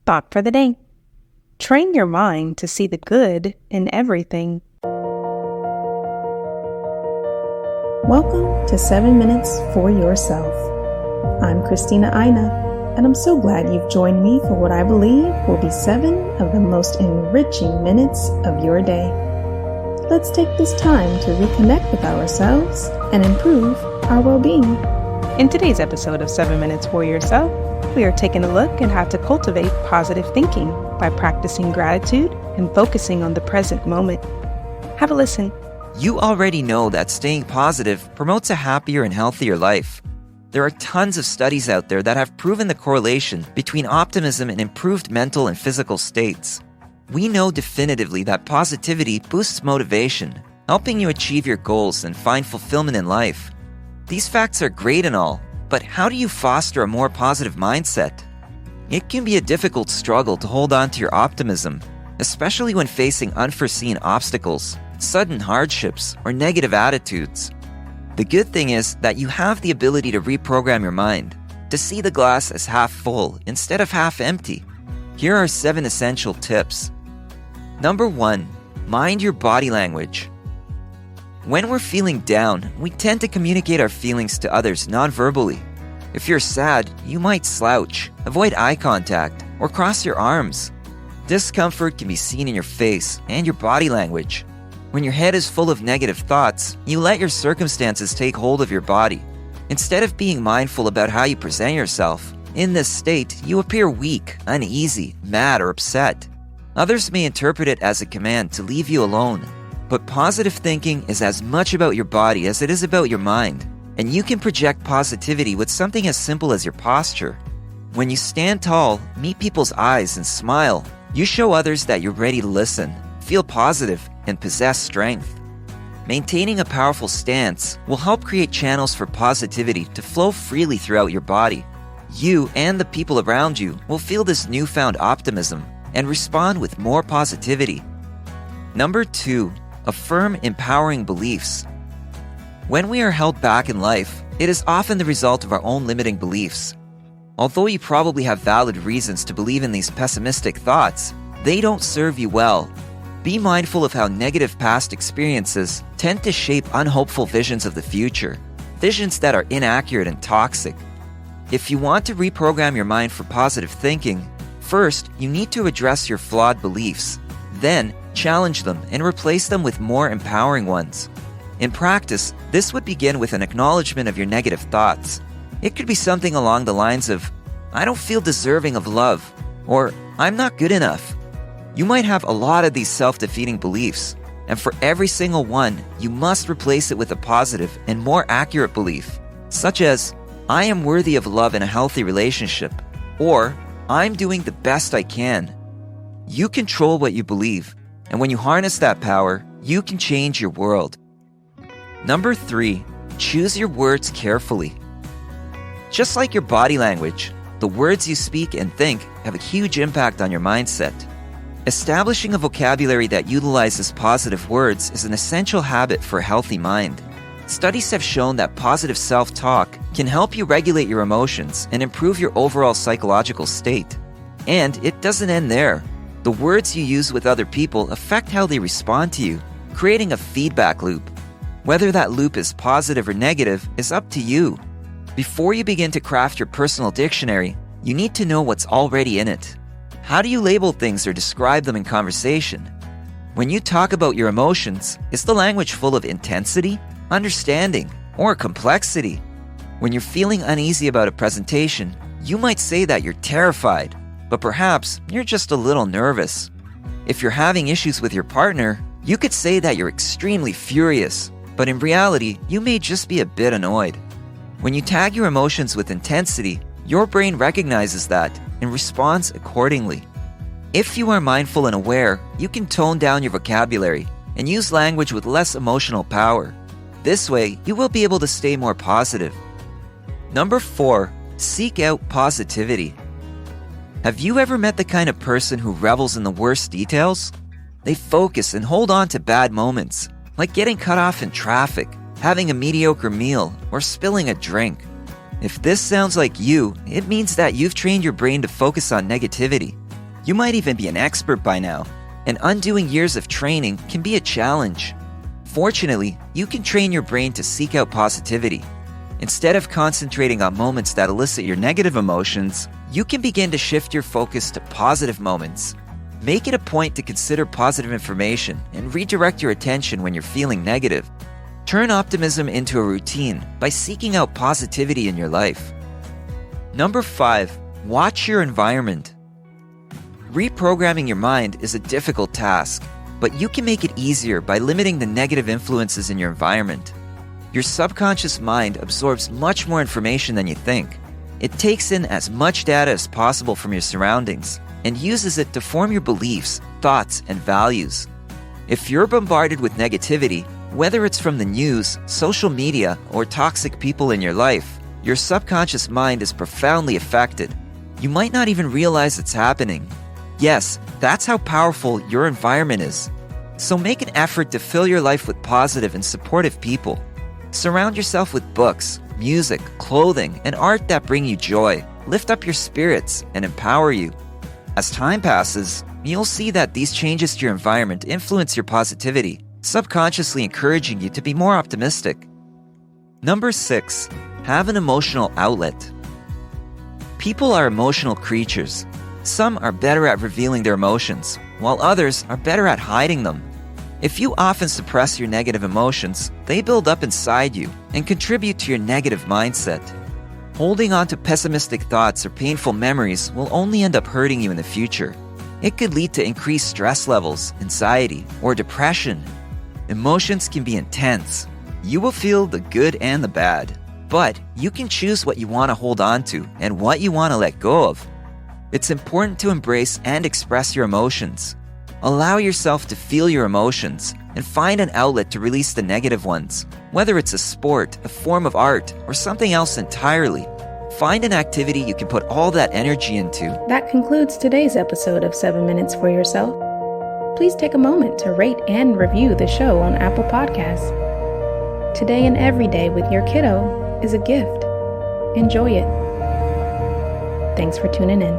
Thought for the day. Train your mind to see the good in everything. Welcome to 7 Minutes for Yourself. I'm Christina Aina, and I'm so glad you've joined me for what I believe will be 7 of the most enriching minutes of your day. Let's take this time to reconnect with ourselves and improve our well-being. In today's episode of 7 Minutes for Yourself, we are taking a look at how to cultivate positive thinking by practicing gratitude and focusing on the present moment. Have a listen. You already know that staying positive promotes a happier and healthier life. There are tons of studies out there that have proven the correlation between optimism and improved mental and physical states. We know definitively that positivity boosts motivation, helping you achieve your goals and find fulfillment in life. These facts are great and all, but how do you foster a more positive mindset? It can be a difficult struggle to hold on to your optimism, especially when facing unforeseen obstacles, sudden hardships, or negative attitudes. The good thing is that you have the ability to reprogram your mind, to see the glass as half full instead of half empty. Here are 7 essential tips. Number 1, mind your body language. When we're feeling down, we tend to communicate our feelings to others non-verbally. If you're sad, you might slouch, avoid eye contact, or cross your arms. Discomfort can be seen in your face and your body language. When your head is full of negative thoughts, you let your circumstances take hold of your body. Instead of being mindful about how you present yourself, in this state, you appear weak, uneasy, mad, or upset. Others may interpret it as a command to leave you alone. But positive thinking is as much about your body as it is about your mind, and you can project positivity with something as simple as your posture. When you stand tall, meet people's eyes, and smile, you show others that you're ready to listen, feel positive, and possess strength. Maintaining a powerful stance will help create channels for positivity to flow freely throughout your body. You and the people around you will feel this newfound optimism and respond with more positivity. Number 2, affirm empowering beliefs. When we are held back in life, it is often the result of our own limiting beliefs. Although you probably have valid reasons to believe in these pessimistic thoughts, they don't serve you well. Be mindful of how negative past experiences tend to shape unhopeful visions of the future, visions that are inaccurate and toxic. If you want to reprogram your mind for positive thinking, first, you need to address your flawed beliefs. Then, challenge them and replace them with more empowering ones. In practice, this would begin with an acknowledgement of your negative thoughts. It could be something along the lines of, "I don't feel deserving of love," or "I'm not good enough." You might have a lot of these self-defeating beliefs, and for every single one, you must replace it with a positive and more accurate belief, such as, "I am worthy of love in a healthy relationship," or "I'm doing the best I can." You control what you believe, and when you harness that power, you can change your world. Number 3, choose your words carefully. Just like your body language, the words you speak and think have a huge impact on your mindset. Establishing a vocabulary that utilizes positive words is an essential habit for a healthy mind. Studies have shown that positive self-talk can help you regulate your emotions and improve your overall psychological state. And it doesn't end there. The words you use with other people affect how they respond to you, creating a feedback loop. Whether that loop is positive or negative is up to you. Before you begin to craft your personal dictionary, you need to know what's already in it. How do you label things or describe them in conversation? When you talk about your emotions, is the language full of intensity, understanding, or complexity? When you're feeling uneasy about a presentation, you might say that you're terrified, but perhaps you're just a little nervous. If you're having issues with your partner, you could say that you're extremely furious, but in reality, you may just be a bit annoyed. When you tag your emotions with intensity, your brain recognizes that and responds accordingly. If you are mindful and aware, you can tone down your vocabulary and use language with less emotional power. This way, you will be able to stay more positive. Number 4, seek out positivity. Have you ever met the kind of person who revels in the worst details? They focus and hold on to bad moments, like getting cut off in traffic, having a mediocre meal, or spilling a drink. If this sounds like you, it means that you've trained your brain to focus on negativity. You might even be an expert by now, and undoing years of training can be a challenge. Fortunately, you can train your brain to seek out positivity. Instead of concentrating on moments that elicit your negative emotions, you can begin to shift your focus to positive moments. Make it a point to consider positive information and redirect your attention when you're feeling negative. Turn optimism into a routine by seeking out positivity in your life. Number 5, watch your environment. Reprogramming your mind is a difficult task, but you can make it easier by limiting the negative influences in your environment. Your subconscious mind absorbs much more information than you think. It takes in as much data as possible from your surroundings and uses it to form your beliefs, thoughts, and values. If you're bombarded with negativity, whether it's from the news, social media, or toxic people in your life, your subconscious mind is profoundly affected. You might not even realize it's happening. Yes, that's how powerful your environment is. So make an effort to fill your life with positive and supportive people. Surround yourself with books, music, clothing, and art that bring you joy, lift up your spirits, and empower you. As time passes, you'll see that these changes to your environment influence your positivity, subconsciously encouraging you to be more optimistic. Number 6, have an emotional outlet. People are emotional creatures. Some are better at revealing their emotions, while others are better at hiding them. If you often suppress your negative emotions, they build up inside you and contribute to your negative mindset. Holding on to pessimistic thoughts or painful memories will only end up hurting you in the future. It could lead to increased stress levels, anxiety, or depression. Emotions can be intense. You will feel the good and the bad, but you can choose what you want to hold on to and what you want to let go of. It's important to embrace and express your emotions. Allow yourself to feel your emotions and find an outlet to release the negative ones, whether it's a sport, a form of art, or something else entirely. Find an activity you can put all that energy into. That concludes today's episode of 7 Minutes for Yourself. Please take a moment to rate and review the show on Apple Podcasts. Today and every day with your kiddo is a gift. Enjoy it. Thanks for tuning in.